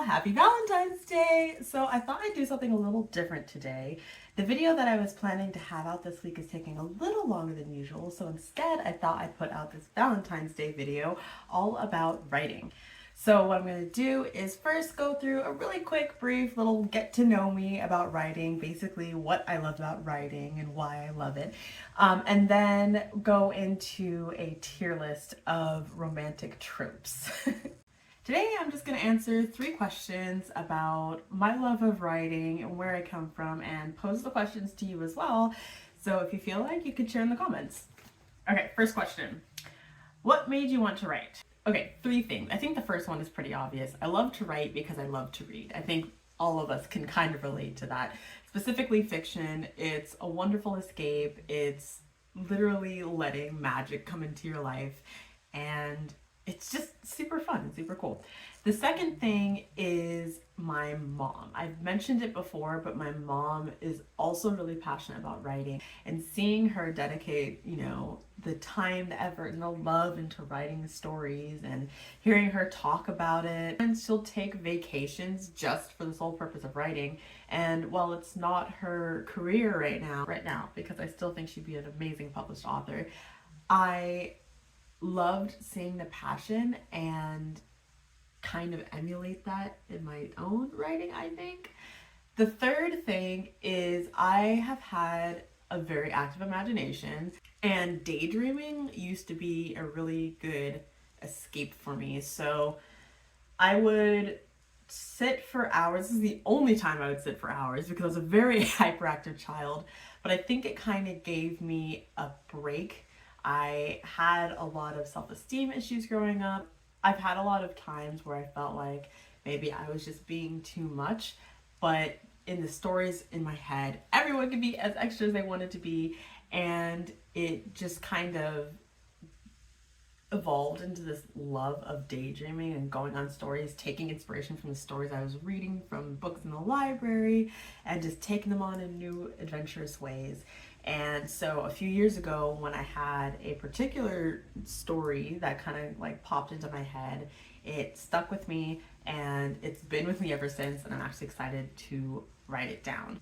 Happy Valentine's Day! So I thought I'd do something a little different today. The video that I was planning to have out this week is taking a little longer than usual, so instead I thought I'd put out this Valentine's Day video all about writing. So what I'm going to do is first go through a really quick, brief little get to know me about writing, basically what I love about writing and why I love it, and then go into a tier list of romantic tropes. Today I'm just going to answer 3 questions about my love of writing and where I come from, and pose the questions to you as well. So if you feel like, you could share in the comments. Okay, first question. What made you want to write? Okay, 3 things. I think the first one is pretty obvious. I love to write because I love to read. I think all of us can kind of relate to that. Specifically fiction, it's a wonderful escape. It's literally letting magic come into your life, and it's just super fun and super cool. The second thing is my mom. I've mentioned it before, but my mom is also really passionate about writing, and seeing her dedicate, the time, the effort, and the love into writing stories, and hearing her talk about it. And she'll take vacations just for the sole purpose of writing. And while it's not her career right now, because I still think she'd be an amazing published author, I loved seeing the passion and kind of emulate that in my own writing, I think. The third thing is I have had a very active imagination, and daydreaming used to be a really good escape for me. So I would sit for hours. This is the only time I would sit for hours because I was a very hyperactive child, but I think it kind of gave me a break. I had a lot of self-esteem issues growing up. I've had a lot of times where I felt like maybe I was just being too much, but in the stories in my head, everyone could be as extra as they wanted to be, and it just kind of evolved into this love of daydreaming and going on stories, taking inspiration from the stories I was reading from books in the library, and just taking them on in new adventurous ways. And so a few years ago, when I had a particular story that kind of like popped into my head, it stuck with me, and it's been with me ever since, and I'm actually excited to write it down.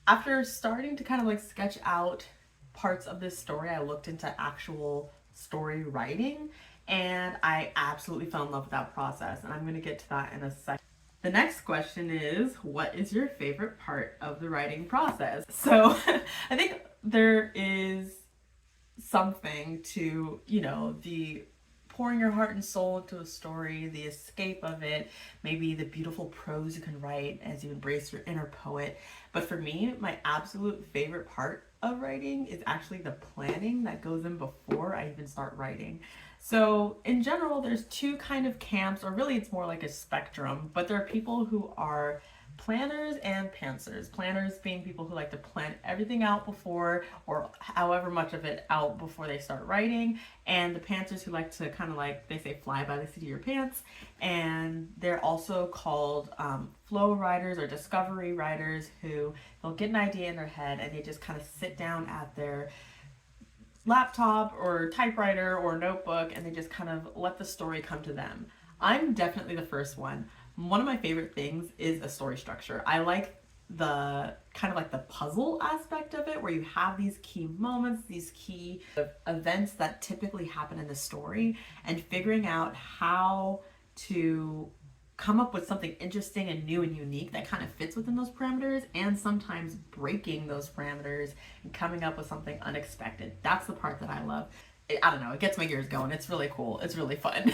After starting to kind of like sketch out parts of this story, I looked into actual story writing, and I absolutely fell in love with that process, and I'm going to get to that in a second. The next question is, what is your favorite part of the writing process? So I think there is something to, the pouring your heart and soul into a story, the escape of it, maybe the beautiful prose you can write as you embrace your inner poet. But for me, my absolute favorite part of writing is actually the planning that goes in before I even start writing. So in general, there's 2 kind of camps, or really it's more like a spectrum, but there are people who are planners and pantsers. Planners being people who like to plan everything out before, or however much of it out before they start writing, and the pantsers who like to kind of like, they say, fly by the seat of your pants. And they're also called flow writers or discovery writers, who they'll get an idea in their head and they just kind of sit down at their laptop or typewriter or notebook, and they just kind of let the story come to them. I'm definitely the first one. One of my favorite things is a story structure. I like the kind of like the puzzle aspect of it, where you have these key moments, these key events that typically happen in the story, and figuring out how to come up with something interesting and new and unique that kind of fits within those parameters, and sometimes breaking those parameters and coming up with something unexpected. That's the part that I love. I don't know, it gets my gears going. It's really cool. It's really fun.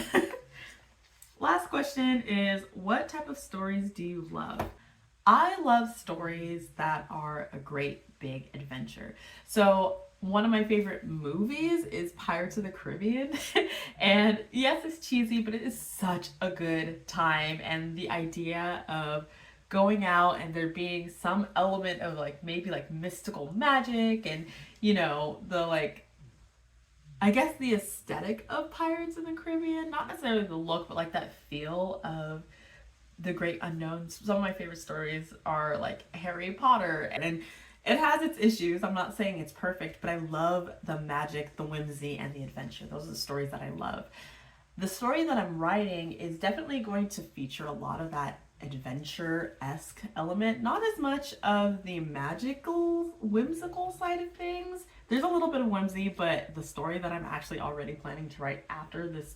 Last question is, what type of stories do you love? I love stories that are a great big adventure. So one of my favorite movies is Pirates of the Caribbean. And yes, it's cheesy, but it is such a good time. And the idea of going out and there being some element of like maybe like mystical magic, and the like, I guess the aesthetic of Pirates in the Caribbean, not necessarily the look, but like that feel of the great unknowns. Some of my favorite stories are like Harry Potter, and it has its issues. I'm not saying it's perfect, but I love the magic, the whimsy, and the adventure. Those are the stories that I love. The story that I'm writing is definitely going to feature a lot of that adventure-esque element, not as much of the magical, whimsical side of things. There's a little bit of whimsy, but the story that I'm actually already planning to write after this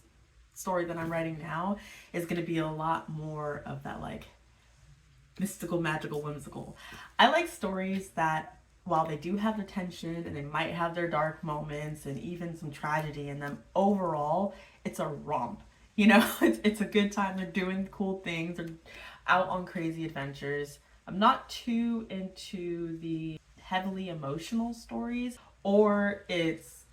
story that I'm writing now is going to be a lot more of that like mystical, magical, whimsical. I like stories that, while they do have the tension and they might have their dark moments and even some tragedy in them, overall, it's a romp. You know, it's a good time. They're doing cool things. They're out on crazy adventures. I'm not too into the heavily emotional stories, or it's,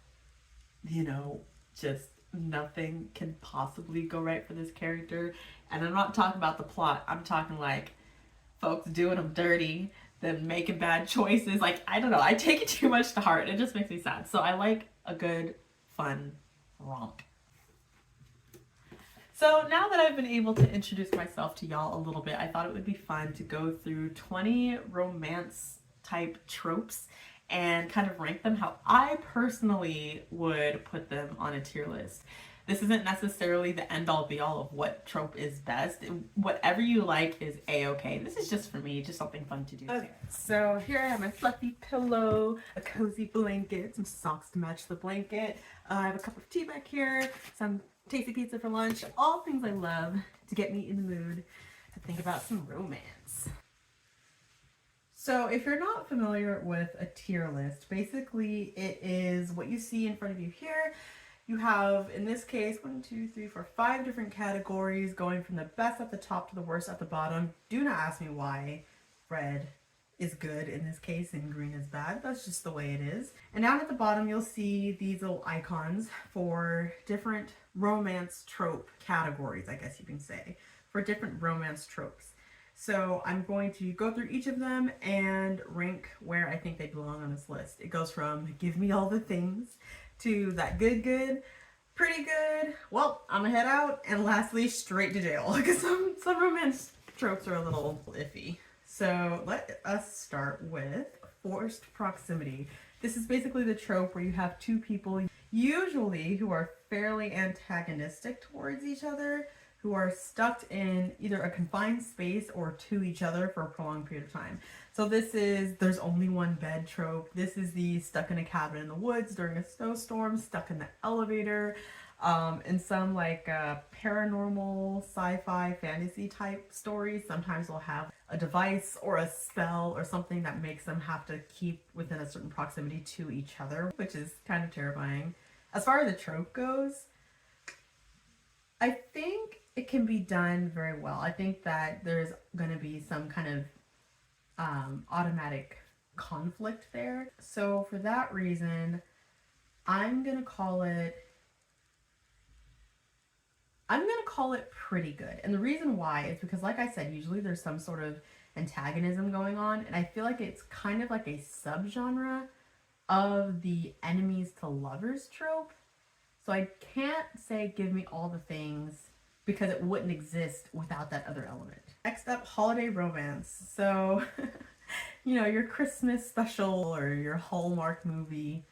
you know, just nothing can possibly go right for this character. And I'm not talking about the plot. I'm talking like folks doing them dirty, them making bad choices. Like, I don't know. I take it too much to heart. It just makes me sad. So I like a good, fun romp. So now that I've been able to introduce myself to y'all a little bit, I thought it would be fun to go through 20 romance type tropes and kind of rank them how I personally would put them on a tier list. This isn't necessarily the end all be all of what trope is best. Whatever you like is a-okay. This is just for me, just something fun to do. Okay, so here I have my fluffy pillow, a cozy blanket, some socks to match the blanket. I have a cup of tea back here, some tasty pizza for lunch, all things I love to get me in the mood to think about some romance. So if you're not familiar with a tier list, basically it is what you see in front of you here. You have, in this case, 5 different categories going from the best at the top to the worst at the bottom. Do not ask me why red is good in this case and green is bad. That's just the way it is. And down at the bottom, you'll see these little icons for different romance trope categories, I guess you can say, for different romance tropes. So I'm going to go through each of them and rank where I think they belong on this list. It goes from give me all the things to that good, pretty good, well, I'm gonna head out, and lastly, straight to jail, because some romance tropes are a little iffy. So let us start with forced proximity. This is basically the trope where you have two people, usually who are fairly antagonistic towards each other, who are stuck in either a confined space or to each other for a prolonged period of time. So this is there's only one bed trope. This is the stuck in a cabin in the woods during a snowstorm, stuck in the elevator. In some like paranormal, sci-fi, fantasy type stories, sometimes they'll have a device or a spell or something that makes them have to keep within a certain proximity to each other, which is kind of terrifying. As far as the trope goes, I think it can be done very well. I think that there's going to be some kind of automatic conflict there. So for that reason, I'm going to call it pretty good. And the reason why is because, like I said, usually there's some sort of antagonism going on, and I feel like it's kind of like a subgenre of the enemies to lovers trope. So I can't say give me all the things because it wouldn't exist without that other element. Next up, holiday romance. So, you know, your Christmas special or your Hallmark movie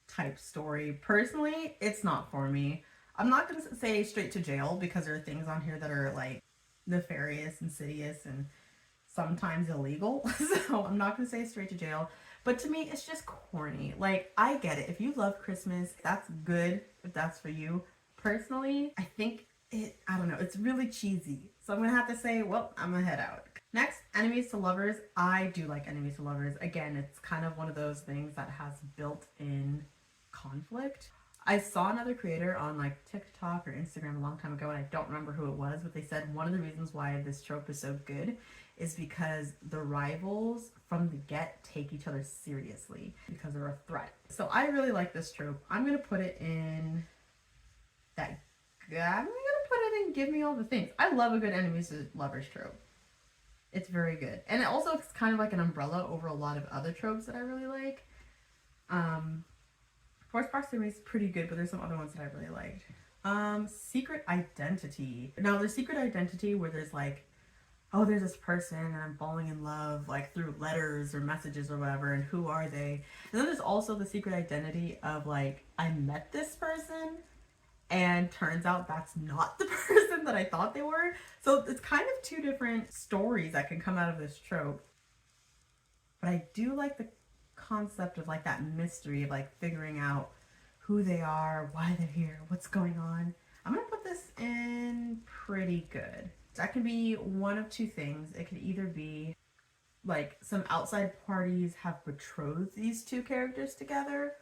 type story. Personally, it's not for me. I'm not going to say straight to jail because there are things on here that are like nefarious, insidious, and sometimes illegal. So I'm not going to say straight to jail. But to me, it's just corny. Like, I get it. If you love Christmas, that's good if that's for you. Personally, I think I don't know, it's really cheesy. So I'm going to have to say, well, I'm going to head out. Next, enemies to lovers. I do like enemies to lovers. Again, it's kind of one of those things that has built-in conflict. I saw another creator on like TikTok or Instagram a long time ago, and I don't remember who it was, but they said one of the reasons why this trope is so good is because the rivals from the get take each other seriously because they're a threat. So I really like this trope. I'm going to put it in that. I'm going to put it in give me all the things. I love a good enemies to lovers trope. It's very good. And it also is kind of like an umbrella over a lot of other tropes that I really like. Forced proximity is pretty good, but there's some other ones that I really liked. Secret identity. Now, there's secret identity where there's like, oh, there's this person and I'm falling in love like through letters or messages or whatever, and who are they? And then there's also the secret identity of like, I met this person and turns out that's not the person that I thought they were. So it's kind of two different stories that can come out of this trope. But I do like the concept of like that mystery of like figuring out who they are, why they're here, what's going on. I'm gonna put this in pretty good. That can be one of two things. It could either be like some outside parties have betrothed these two characters together,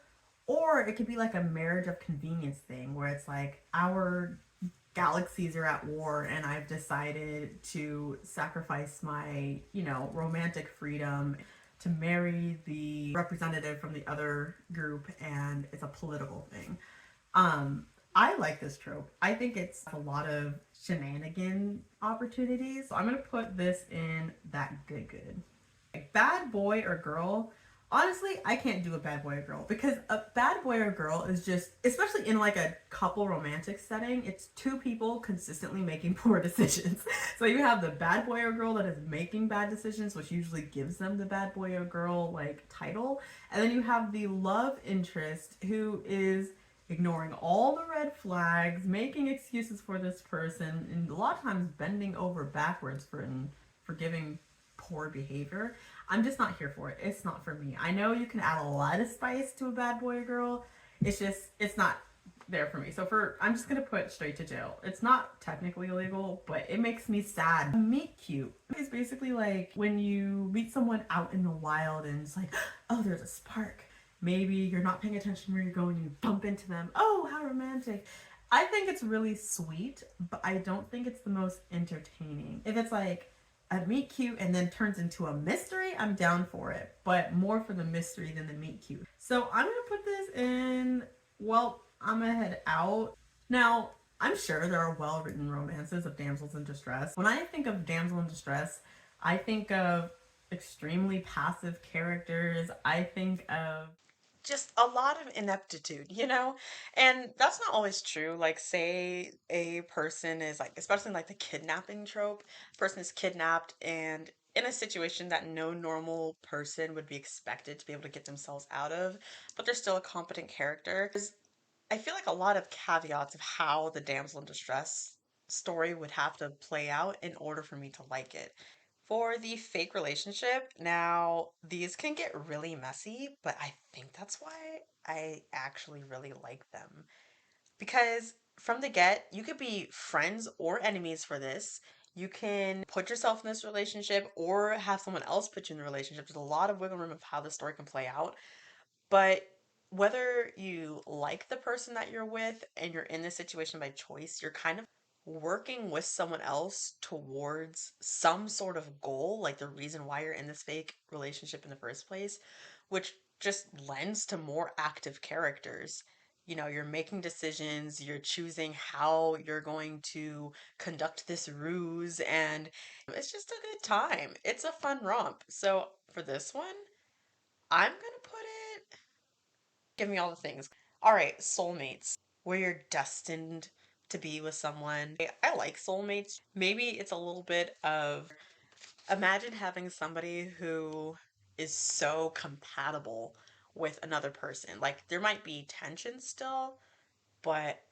or it could be like a marriage of convenience thing where it's like our galaxies are at war and I've decided to sacrifice my, romantic freedom to marry the representative from the other group, and it's a political thing. I like this trope. I think it's a lot of shenanigan opportunities. So I'm gonna put this in that good. Bad boy or girl, honestly, I can't do a bad boy or girl because a bad boy or girl is just, especially in like a couple romantic setting, it's two people consistently making poor decisions. So you have the bad boy or girl that is making bad decisions, which usually gives them the bad boy or girl like title. And then you have the love interest who is ignoring all the red flags, making excuses for this person, and a lot of times bending over backwards for forgiving poor behavior. I'm just not here for it. It's not for me. I know you can add a lot of spice to a bad boy or girl. It's not there for me. I'm just gonna put straight to jail. It's not technically illegal, but it makes me sad. Meet cute. It's basically like when you meet someone out in the wild and it's like, oh, there's a spark. Maybe you're not paying attention where you're going, you bump into them. Oh, how romantic. I think it's really sweet, but I don't think it's the most entertaining. If it's like a meet cute and then turns into a mystery, I'm down for it, but more for the mystery than the meet cute. So I'm gonna put this in, well, I'm gonna head out. Now, I'm sure there are well written romances of damsels in distress. When I think of damsel in distress, I think of extremely passive characters. I think of just a lot of ineptitude. And that's not always true. Like, say a person is like, especially in like the kidnapping trope, person is kidnapped and in a situation that no normal person would be expected to be able to get themselves out of, but they're still a competent character. I feel like a lot of caveats of how the damsel in distress story would have to play out in order for me to like it. For the fake relationship, now these can get really messy, but I think that's why I actually really like them. Because from the get, you could be friends or enemies for this. You can put yourself in this relationship or have someone else put you in the relationship. There's a lot of wiggle room of how the story can play out. But whether you like the person that you're with and you're in this situation by choice, you're kind of working with someone else towards some sort of goal, like the reason why you're in this fake relationship in the first place, which just lends to more active characters. You're making decisions, you're choosing how you're going to conduct this ruse, and it's just a good time. It's a fun romp. So for this one, I'm gonna put it, give me all the things. All right, soulmates, where you're destined to be with someone. I like soulmates. Maybe it's a little bit of, imagine having somebody who is so compatible with another person. Like there might be tension still, but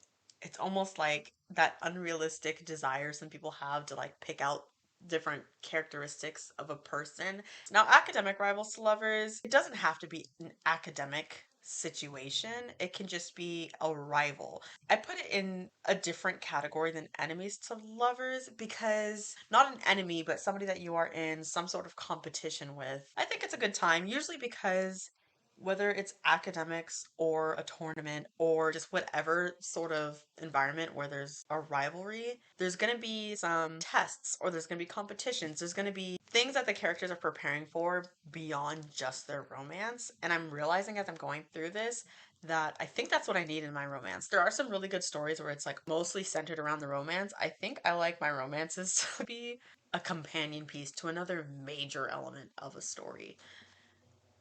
it's almost like that unrealistic desire some people have to like pick out different characteristics of a person. Now, academic rivals to lovers, it doesn't have to be an academic situation. It can just be a rival. I put it in a different category than enemies to lovers because not an enemy, but somebody that you are in some sort of competition with. I think it's a good time, usually because whether it's academics or a tournament or just whatever sort of environment where there's a rivalry, there's going to be some tests or there's going to be competitions. There's going to be things that the characters are preparing for beyond just their romance. And I'm realizing as I'm going through this that I think that's what I need in my romance. There are some really good stories where it's like mostly centered around the romance. I think I like my romances to be a companion piece to another major element of a story.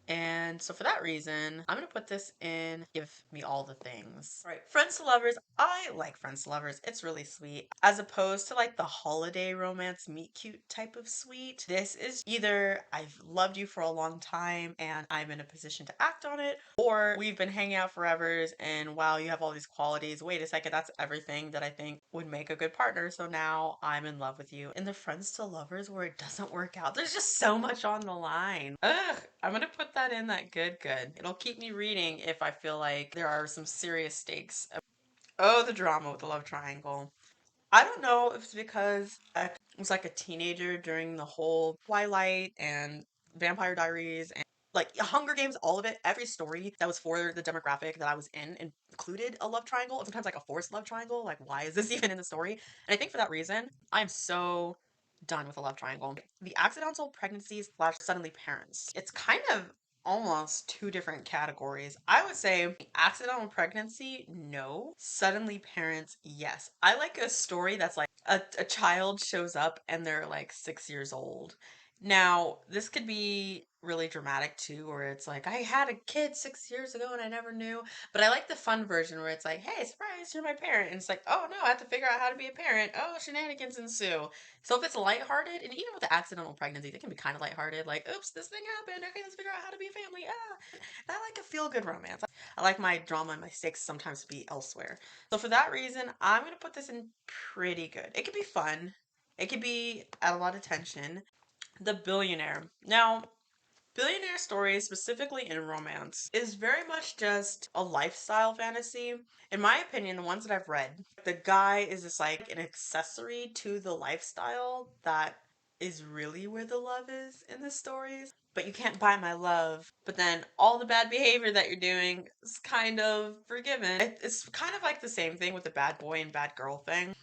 And so for that reason, I'm gonna put this in Give Me All the Things. All right, Friends to Lovers. I like Friends to Lovers. It's really sweet. As opposed to like the holiday romance meet cute type of sweet. This is either I've loved you for a long time and I'm in a position to act on it, or we've been hanging out forevers and wow, you have all these qualities. Wait a second, that's everything that I think would make a good partner. So now I'm in love with you. In the Friends to Lovers where it doesn't work out, there's just so much on the line. Ugh, I'm gonna put that in that good. It'll keep me reading if I feel like there are some serious stakes. Oh, the drama with the love triangle. I don't know if it's because I was like a teenager during the whole Twilight and Vampire Diaries and like Hunger Games, all of it, every story that was for the demographic that I was in included a love triangle, sometimes like a forced love triangle. Like, why is this even in the story? And I think for that reason, I'm so done with a love triangle. The accidental pregnancies slash suddenly parents. It's kind of almost two different categories. I would say accidental pregnancy, no. Suddenly parents, yes. I like a story that's like a child shows up and they're like 6 years old. Now, this could be really dramatic too, where it's like, I had a kid 6 years ago and I never knew. But I like the fun version where it's like, hey, surprise, you're my parent. And it's like, oh no, I have to figure out how to be a parent. Oh, shenanigans ensue. So if it's lighthearted, and even with the accidental pregnancy, they can be kind of lighthearted, like, oops, this thing happened. Okay, let's figure out how to be a family. Ah, I like a feel good romance. I like my drama and my stakes sometimes to be elsewhere. So for that reason, I'm gonna put this in pretty good. It could be fun. It could be at a lot of tension. The Billionaire. Now, billionaire stories, specifically in romance, is very much just a lifestyle fantasy. In my opinion, the ones that I've read, the guy is just like an accessory to the lifestyle that is really where the love is in the stories. But you can't buy my love. But then all the bad behavior that you're doing is kind of forgiven. It's kind of like the same thing with the bad boy and bad girl thing.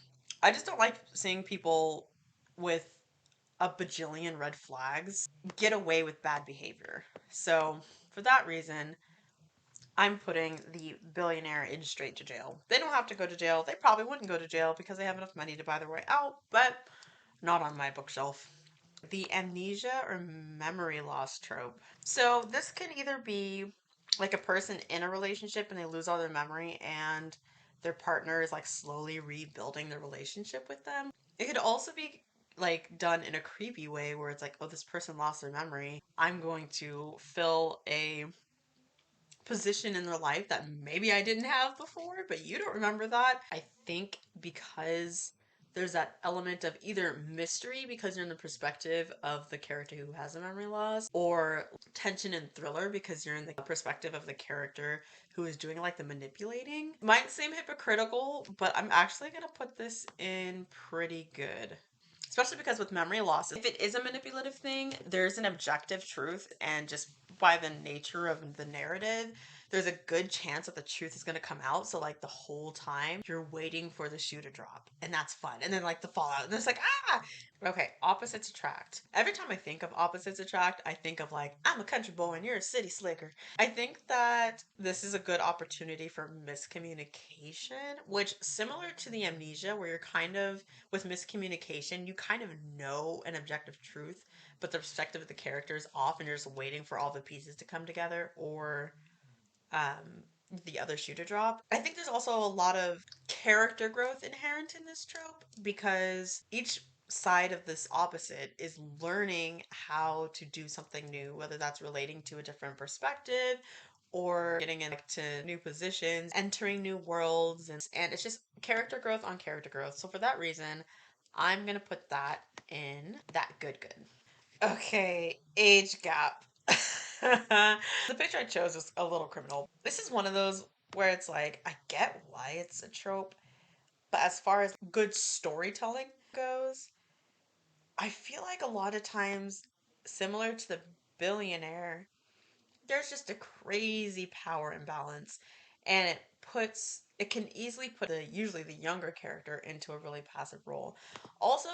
I just don't like seeing people with a bajillion red flags get away with bad behavior. So, for that reason, I'm putting the billionaire in straight to jail. They don't have to go to jail. They probably wouldn't go to jail because they have enough money to buy their way out, but not on my bookshelf. The amnesia or memory loss trope. So, this can either be like a person in a relationship and they lose all their memory and their partner is like slowly rebuilding the relationship with them. It could also be like done in a creepy way where it's like, oh, this person lost their memory. I'm going to fill a position in their life that maybe I didn't have before, but you don't remember that. I think because there's that element of either mystery because you're in the perspective of the character who has a memory loss, or tension and thriller because you're in the perspective of the character who is doing like the manipulating. Might seem hypocritical, but I'm actually gonna put this in pretty good. Especially because with memory loss, if it is a manipulative thing, there's an objective truth, and just by the nature of the narrative, there's a good chance that the truth is going to come out. So, like, the whole time you're waiting for the shoe to drop, and that's fun. And then, like, the fallout, and it's like, ah! Okay, opposites attract. Every time I think of opposites attract, I think of, like, I'm a country boy and you're a city slicker. I think that this is a good opportunity for miscommunication, which, similar to the amnesia, where you're kind of with miscommunication, you kind of know an objective truth, but the perspective of the character is off and you're just waiting for all the pieces to come together or um, the other shoe to drop. I think there's also a lot of character growth inherent in this trope because each side of this opposite is learning how to do something new, whether that's relating to a different perspective or getting into new positions, entering new worlds, and it's just character growth on character growth. So for that reason, I'm gonna put that in that good. Okay, age gap. The picture I chose is a little criminal. This is one of those where it's like, I get why it's a trope, but as far as good storytelling goes, I feel like a lot of times, similar to the billionaire, there's just a crazy power imbalance, and it can easily put the usually the younger character into a really passive role. Also,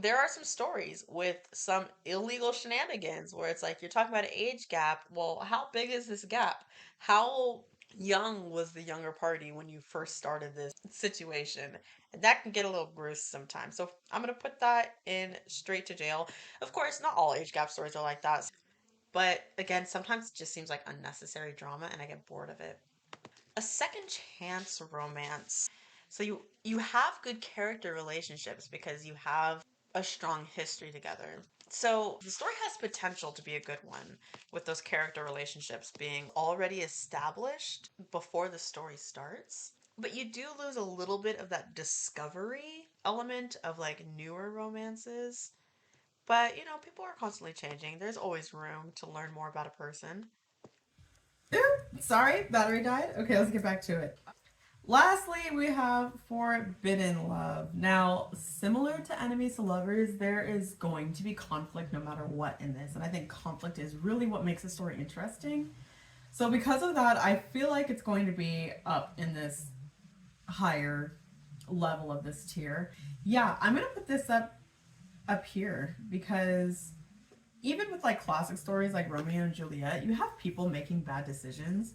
there are some stories with some illegal shenanigans where it's like you're talking about an age gap. Well, how big is this gap? How young was the younger party when you first started this situation? And that can get a little gross sometimes. So I'm gonna put that in straight to jail. Of course, not all age gap stories are like that. But again, sometimes it just seems like unnecessary drama and I get bored of it. A second chance romance. So you have good character relationships because you have a strong history together. So the story has potential to be a good one with those character relationships being already established before the story starts. But you do lose a little bit of that discovery element of like newer romances. But people are constantly changing. There's always room to learn more about a person. Sorry, battery died. Okay, let's get back to it. Lastly, we have Forbidden Love. Now, similar to Enemies to Lovers, there is going to be conflict no matter what in this. And I think conflict is really what makes a story interesting. So, because of that, I feel like it's going to be up in this higher level of this tier. Yeah, I'm going to put this up here because even with like classic stories like Romeo and Juliet, you have people making bad decisions,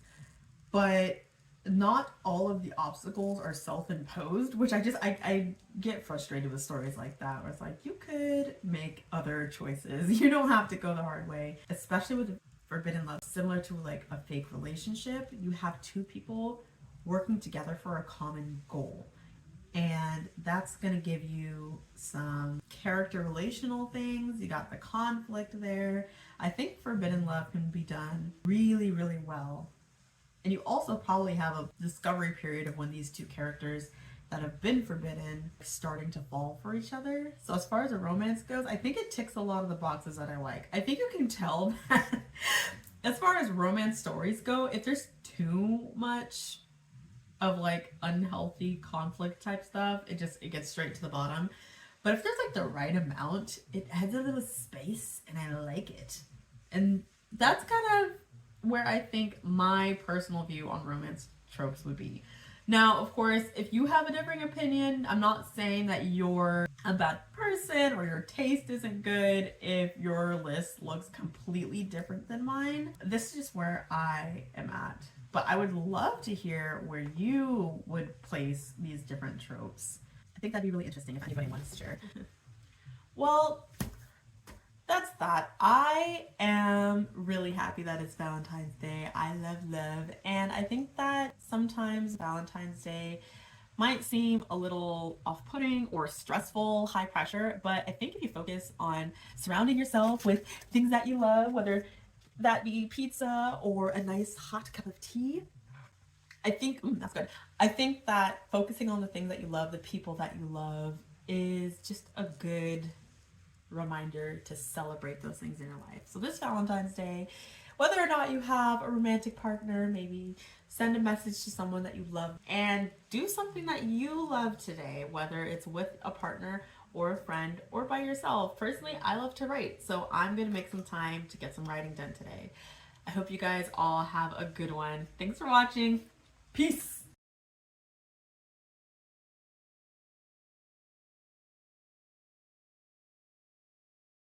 but not all of the obstacles are self-imposed, which I get frustrated with stories like that where it's like you could make other choices. You don't have to go the hard way, especially with Forbidden Love. Similar to like a fake relationship, you have two people working together for a common goal, and that's going to give you some character relational things. You got the conflict there. I think Forbidden Love can be done really, really well. And you also probably have a discovery period of when these two characters that have been forbidden are starting to fall for each other. So as far as a romance goes, I think it ticks a lot of the boxes that I like. I think you can tell that as far as romance stories go, if there's too much of like unhealthy conflict type stuff, it gets straight to the bottom. But if there's like the right amount, it adds a little space and I like it. And that's kind of where I think my personal view on romance tropes would be. Now, of course, if you have a differing opinion, I'm not saying that you're a bad person or your taste isn't good if your list looks completely different than mine. This is just where I am at. But I would love to hear where you would place these different tropes. I think that'd be really interesting if anybody wants to share. Well, that's that. I am really happy that it's Valentine's Day. I love love. And I think that sometimes Valentine's Day might seem a little off putting or stressful, high pressure. But I think if you focus on surrounding yourself with things that you love, whether that be pizza or a nice hot cup of tea, I think that's good. I think that focusing on the things that you love, the people that you love, is just a good reminder to celebrate those things in your life. So this Valentine's Day, whether or not you have a romantic partner, maybe send a message to someone that you love and do something that you love today, whether it's with a partner or a friend or by yourself. Personally, I love to write, so I'm going to make some time to get some writing done today. I hope you guys all have a good one. Thanks for watching. Peace.